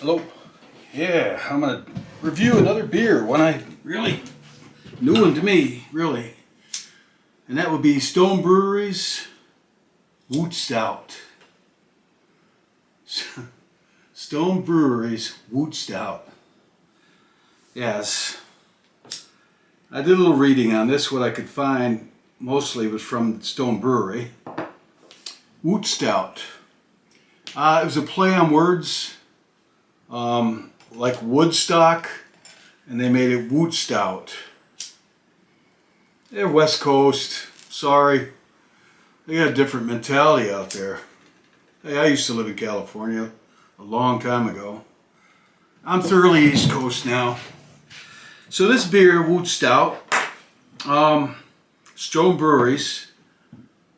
Hello. Yeah, I'm gonna review another beer, one I really new one to me, really, and that would be Stone Brewery's Wootstout. Stone Brewery's Wootstout. Yes, I did a little reading on this. What I could find mostly was from Stone Brewery. Wootstout. It was a play on words. Like Woodstock, and they made it Wootstout. They're West Coast. Sorry, they got a different mentality out there. Hey, I used to live in California a long time ago. I'm thoroughly East Coast now. So this beer, Wootstout, Stone Brewery's,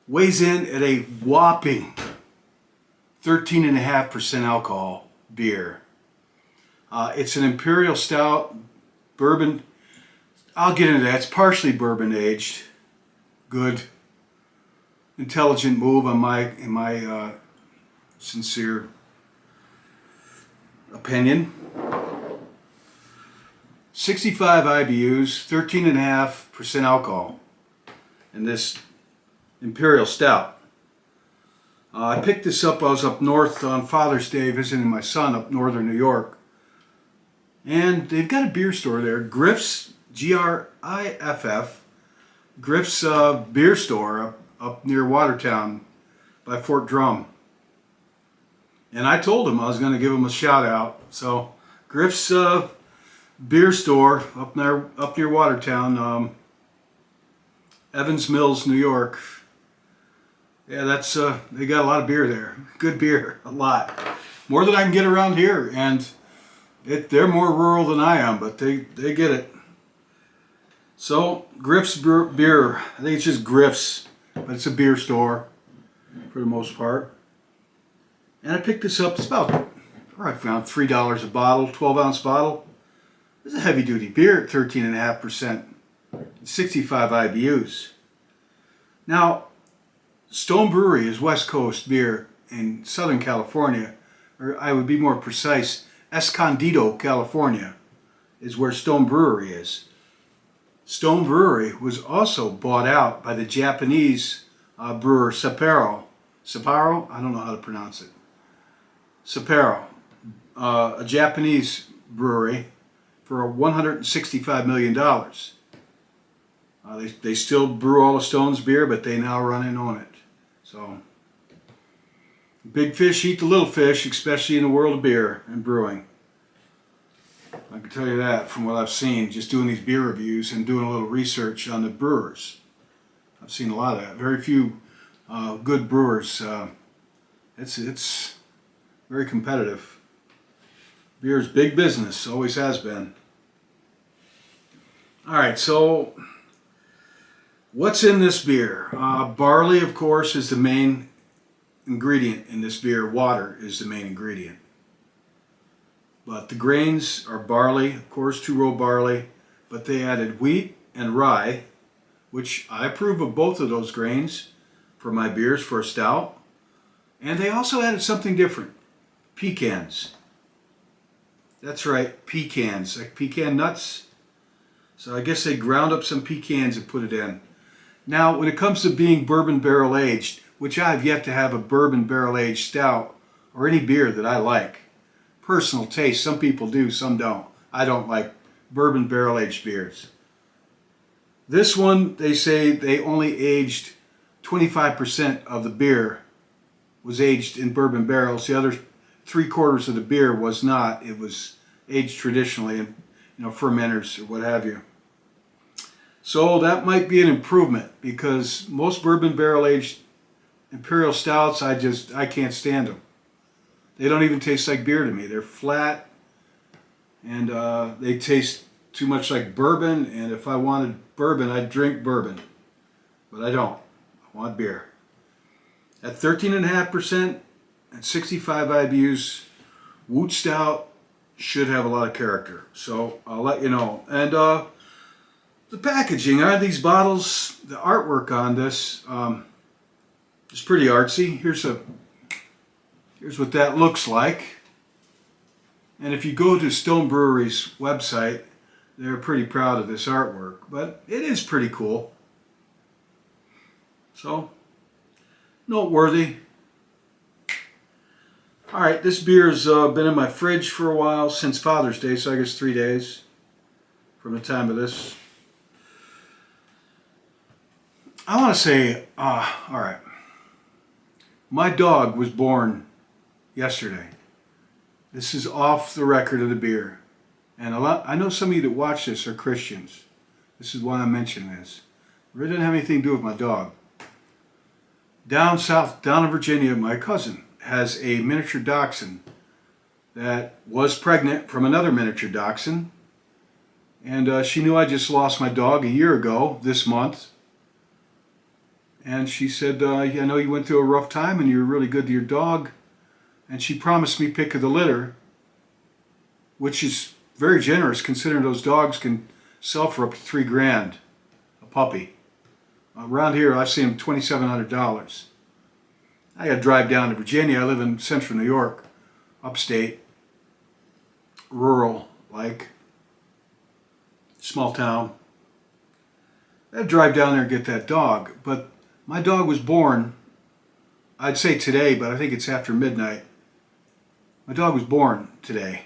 weighs in at a whopping 13.5% alcohol beer. It's an Imperial Stout, bourbon. I'll get into that. It's partially bourbon aged. Good, intelligent move in my sincere opinion. 65 IBUs, 13.5% alcohol in this Imperial Stout. I picked this up. I was up north on Father's Day visiting my son up northern New York. And they've got a beer store there, Griff's, Griff, Griff's beer store up near Watertown by Fort Drum. And I told him I was going to give him a shout out. So Griff's beer store up near Watertown, Evans Mills, New York. Yeah, that's they got a lot of beer there. Good beer, a lot. More than I can get around here, and they're more rural than I am, but they get it. So, Griff's beer, I think it's just Griff's, but it's a beer store for the most part. And I picked this up, it's about, I found $3 a bottle, 12-ounce bottle. It's a heavy-duty beer at 13.5%, 65 IBUs. Now, Stone Brewery is West Coast beer in Southern California, or I would be more precise, Escondido, California, is where Stone Brewery is. Stone Brewery was also bought out by the Japanese brewer Sapporo. Sapporo? I don't know how to pronounce it. Sapporo, a Japanese brewery, for $165 million. They still brew all the Stone's beer, but they now run and own it. So, big fish eat the little fish, especially in the world of beer and brewing. I can tell you that from what I've seen, just doing these beer reviews and doing a little research on the brewers. I've seen a lot of that. Very few good brewers. It's very competitive. Beer is big business, always has been. All right, so what's in this beer? Barley, of course, is the main ingredient in this beer. Water is the main ingredient. But the grains are barley, of course, two-row barley, but they added wheat and rye, which I approve of both of those grains for my beers for a stout. And they also added something different, pecans. That's right, pecans, like pecan nuts. So I guess they ground up some pecans and put it in. Now, when it comes to being bourbon barrel aged, which I have yet to have a bourbon barrel aged stout or any beer that I like. Personal taste, some people do, some don't. I don't like bourbon barrel aged beers. This one, they say they only aged 25% of the beer was aged in bourbon barrels. The other 3/4 of the beer was not. It was aged traditionally in, fermenters or what have you. So that might be an improvement, because most bourbon barrel aged Imperial Stouts, I can't stand them. They don't even taste like beer to me. They're flat, and they taste too much like bourbon, and if I wanted bourbon, I'd drink bourbon. But I don't. I want beer. At 13.5% and 65 IBUs, Wootstout should have a lot of character. So I'll let you know. And the packaging on these bottles, the artwork on this is pretty artsy. Here's what that looks like. And if you go to Stone Brewery's website, they're pretty proud of this artwork, but it is pretty cool. So, noteworthy. Alright, this beer's been in my fridge for a while, since Father's Day, so I guess 3 days from the time of this. I want to say, alright, my dog was born yesterday. This is off the record of the beer. And I know some of you that watch this are Christians. This is why I'm mentioning this. It really didn't have anything to do with my dog. Down south, down in Virginia, my cousin has a miniature dachshund that was pregnant from another miniature dachshund. And she knew I just lost my dog a year ago this month. And she said, I know you went through a rough time and you're really good to your dog. And she promised me pick of the litter, which is very generous considering those dogs can sell for up to $3,000 a puppy. Around here, I've seen them $2,700. I got to drive down to Virginia. I live in central New York, upstate, rural, like small town. I had to drive down there and get that dog. But my dog was born, I'd say today, but I think it's after midnight. My dog was born today,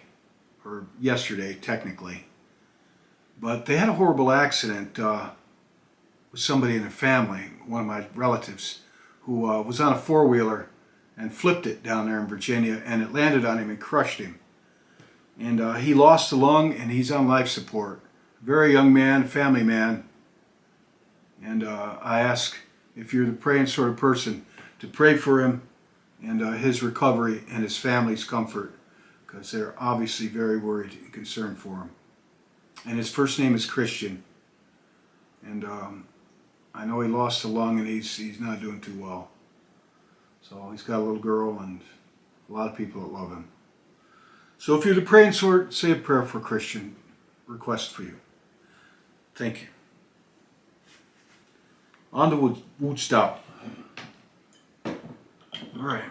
or yesterday, technically. But they had a horrible accident with somebody in the family, one of my relatives, who was on a four-wheeler and flipped it down there in Virginia, and it landed on him and crushed him. And he lost a lung, and he's on life support. Very young man, family man. And I ask if you're the praying sort of person to pray for him and his recovery and his family's comfort, because they're obviously very worried and concerned for him. And his first name is Christian. And I know he lost a lung and he's not doing too well. So he's got a little girl and a lot of people that love him. So if you're the praying sort, say a prayer for Christian. Request for you. Thank you. On to Wootstout. All right.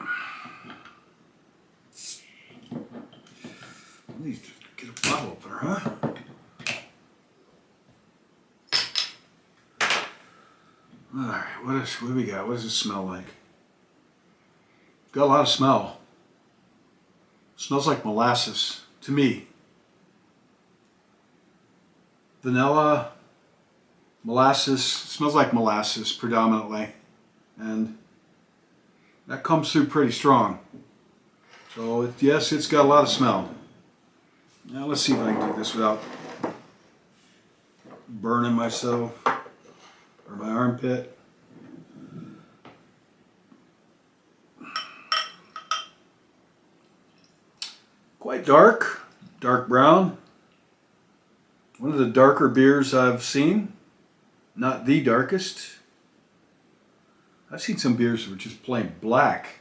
I need to get a bottle opener, huh? All right. What do we got? What does it smell like? Got a lot of smell. Smells like molasses to me. Vanilla, molasses, smells like molasses predominantly, and that comes through pretty strong. So yes, it's got a lot of smell. Now let's see if I can do this without burning myself or my armpit. Quite dark, dark brown. One of the darker beers I've seen. Not the darkest. I've seen some beers that were just plain black.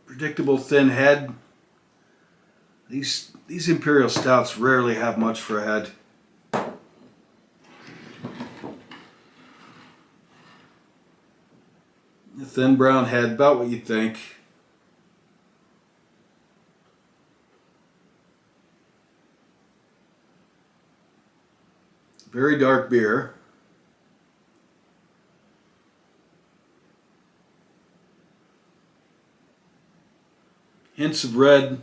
Predictable thin head. These Imperial Stouts rarely have much for a head. A thin brown head, about what you'd think. Very dark beer. Hints of red.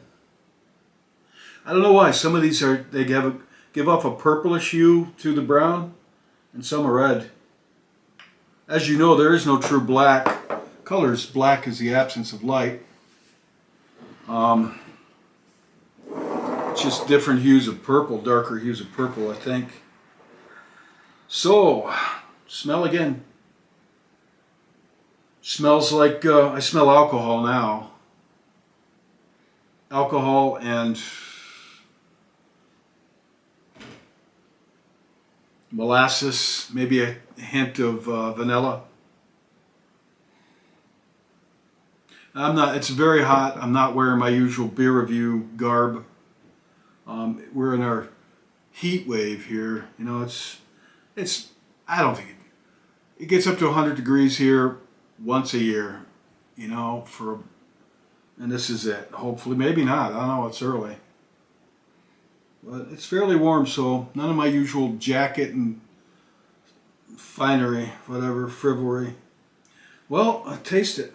I don't know why. Some of these give off a purplish hue to the brown, and some are red. As you know, there is no true black. Colors, black is the absence of light. It's just different hues of purple, darker hues of purple, I think. So, smell again. Smells like, I smell alcohol now. Alcohol and molasses, maybe a hint of vanilla. It's very hot. I'm not wearing my usual beer review garb. We're in our heat wave here. You know, I don't think it gets up to 100 degrees here once a year, you know, And this is it. Hopefully, maybe not. I don't know. It's early. But it's fairly warm, so none of my usual jacket and finery, whatever, frivolry. Well, I taste it.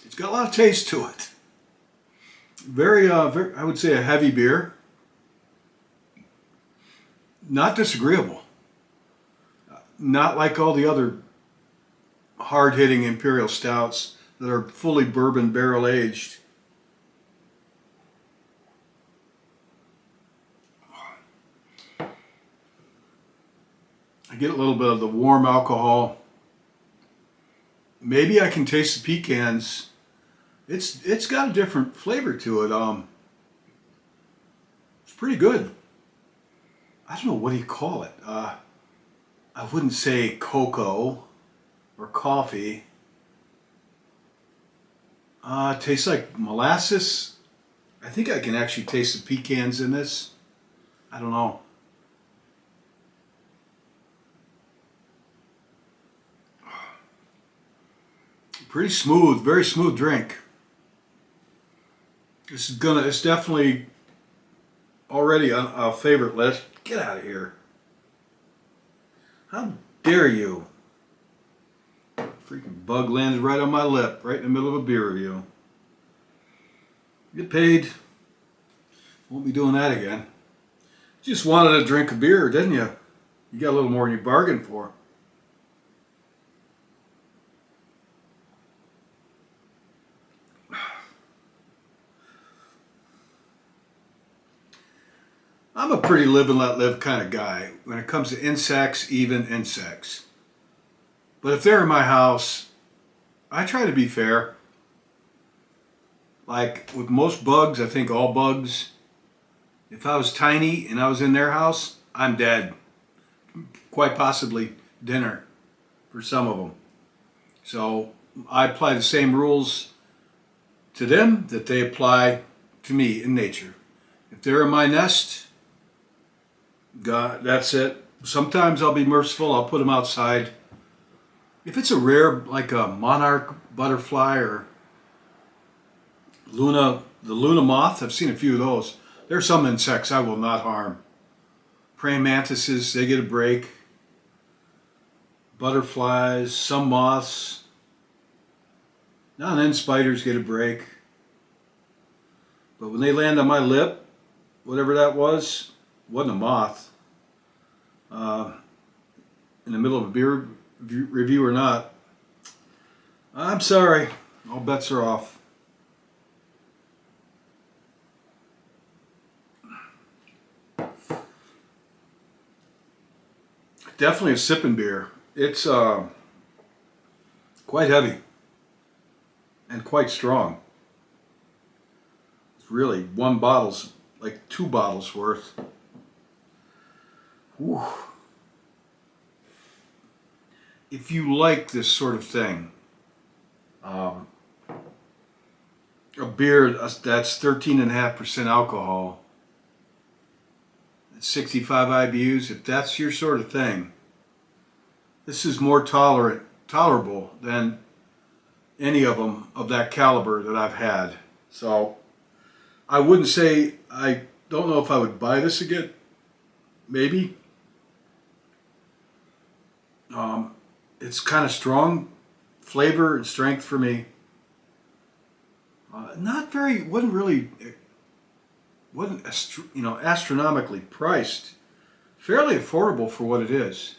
It's got a lot of taste to it. Very, I would say a heavy beer. Not disagreeable. Not like all the other hard-hitting Imperial stouts that are fully bourbon barrel aged. I get a little bit of the warm alcohol. Maybe I can taste the pecans. It's got a different flavor to it. It's pretty good. I don't know, what do you call it? I wouldn't say cocoa or coffee. It tastes like molasses. I think I can actually taste the pecans in this. I don't know. Pretty smooth, very smooth drink. It's definitely already on a favorite list. Get out of here. How dare you? Freaking bug landed right on my lip, right in the middle of a beer review. Get paid. Won't be doing that again. Just wanted a drink of beer, didn't you? You got a little more than you bargained for. I'm a pretty live and let live kind of guy when it comes to insects, even insects. But if they're in my house, I try to be fair. Like with most bugs, I think all bugs, if I was tiny and I was in their house, I'm dead. Quite possibly dinner for some of them. So I apply the same rules to them that they apply to me in nature. If they're in my nest, God, that's it. Sometimes I'll be merciful. I'll put them outside. If it's a rare, like a monarch butterfly or the Luna moth, I've seen a few of those. There are some insects I will not harm. Praying mantises, they get a break. Butterflies, some moths. Now and then spiders get a break. But when they land on my lip, whatever that was, wasn't a moth. In the middle of a beer review or not, I'm sorry, all bets are off. Definitely a sipping beer. It's quite heavy and quite strong. It's really one bottle's like 2 bottles worth. Whew. If you like this sort of thing, a beer that's 13.5% alcohol, 65 IBUs, if that's your sort of thing, this is more tolerable than any of them of that caliber that I've had. So I wouldn't say, I don't know if I would buy this again. Maybe. It's kind of strong flavor and strength for me. Wasn't astronomically priced. Fairly affordable for what it is.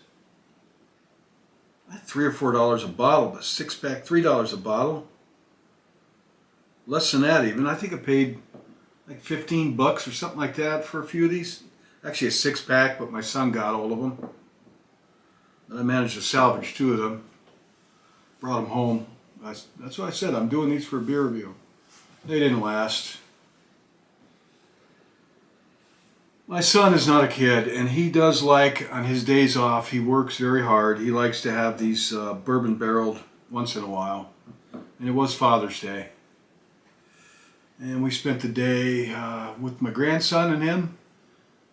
$3 or $4 a bottle, but 6-pack, $3 a bottle. Less than that even. I think I paid like $15 or something like that for a few of these. Actually a 6-pack, but my son got all of them. And I managed to salvage 2 of them. Brought them home. That's what I said. I'm doing these for a beer review. They didn't last. My son is not a kid, and he does like, on his days off, he works very hard. He likes to have these bourbon barreled once in a while. And it was Father's Day. And we spent the day with my grandson and him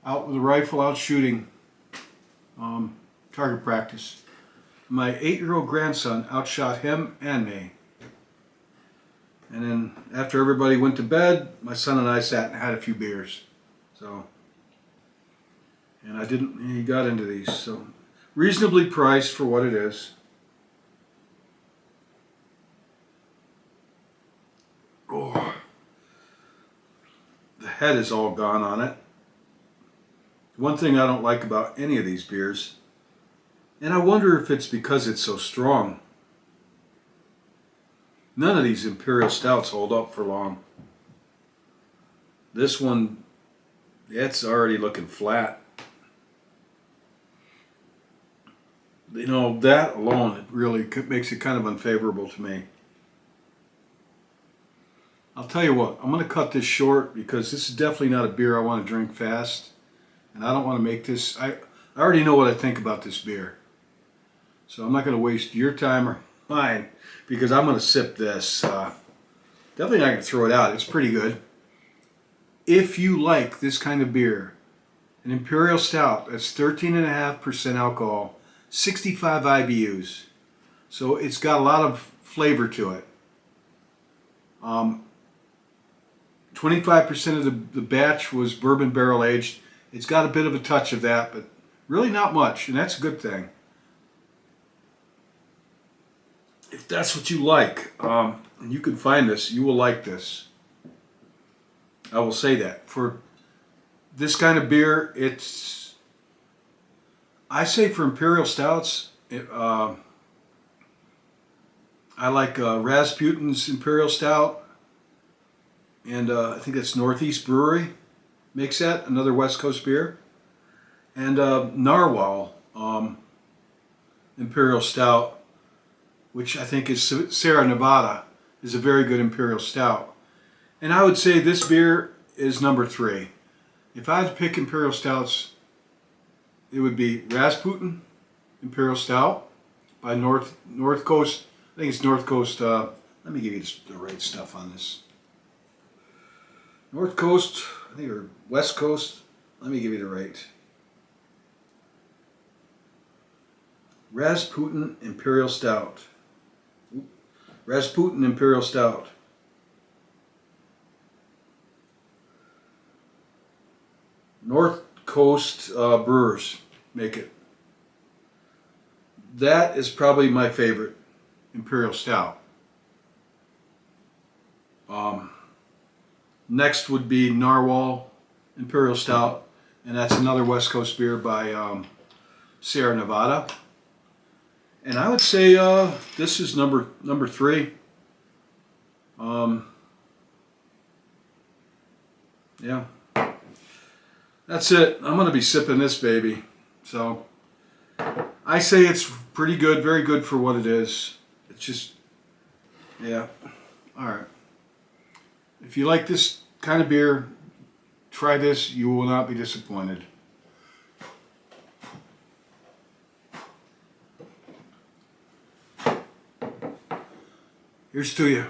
out with a rifle, out shooting. target practice. My 8-year-old grandson outshot him and me. And then after everybody went to bed, my son and I sat and had a few beers. So, and he got into these. So, reasonably priced for what it is. Oh, the head is all gone on it. One thing I don't like about any of these beers, and I wonder if it's because it's so strong. None of these Imperial Stouts hold up for long. This one, it's already looking flat. You know, that alone, it really makes it kind of unfavorable to me. I'll tell you what, I'm going to cut this short because this is definitely not a beer I want to drink fast. And I don't want to make this, I already know what I think about this beer. So I'm not going to waste your time or mine because I'm going to sip this. Definitely not going to throw it out. It's pretty good. If you like this kind of beer, an Imperial Stout that's 13.5% alcohol, 65 IBUs. So it's got a lot of flavor to it. 25% of the batch was bourbon barrel aged. It's got a bit of a touch of that, but really not much, and that's a good thing. If that's what you like, and you can find this, you will like this. I will say that. For this kind of beer, I say for Imperial Stouts, I like Rasputin's Imperial Stout, and I think that's Northeast Brewery makes that, another West Coast beer. And Narwhal Imperial Stout, which I think is Sierra Nevada, is a very good Imperial Stout. And I would say this beer is number 3. If I had to pick Imperial Stouts, it would be Rasputin Imperial Stout by North Coast. I think it's North Coast. Let me give you the right stuff on this. North Coast, I think, or West Coast. Let me give you the right. Rasputin Imperial Stout. Rasputin Imperial Stout. North Coast Brewers make it. That is probably my favorite Imperial Stout. Next would be Narwhal Imperial Stout, and that's another West Coast beer by Sierra Nevada. And I would say this is number 3. Yeah. That's it. I'm going to be sipping this baby. So I say it's pretty good, very good for what it is. It's just, yeah. All right. If you like this kind of beer, try this. You will not be disappointed. Here's to you.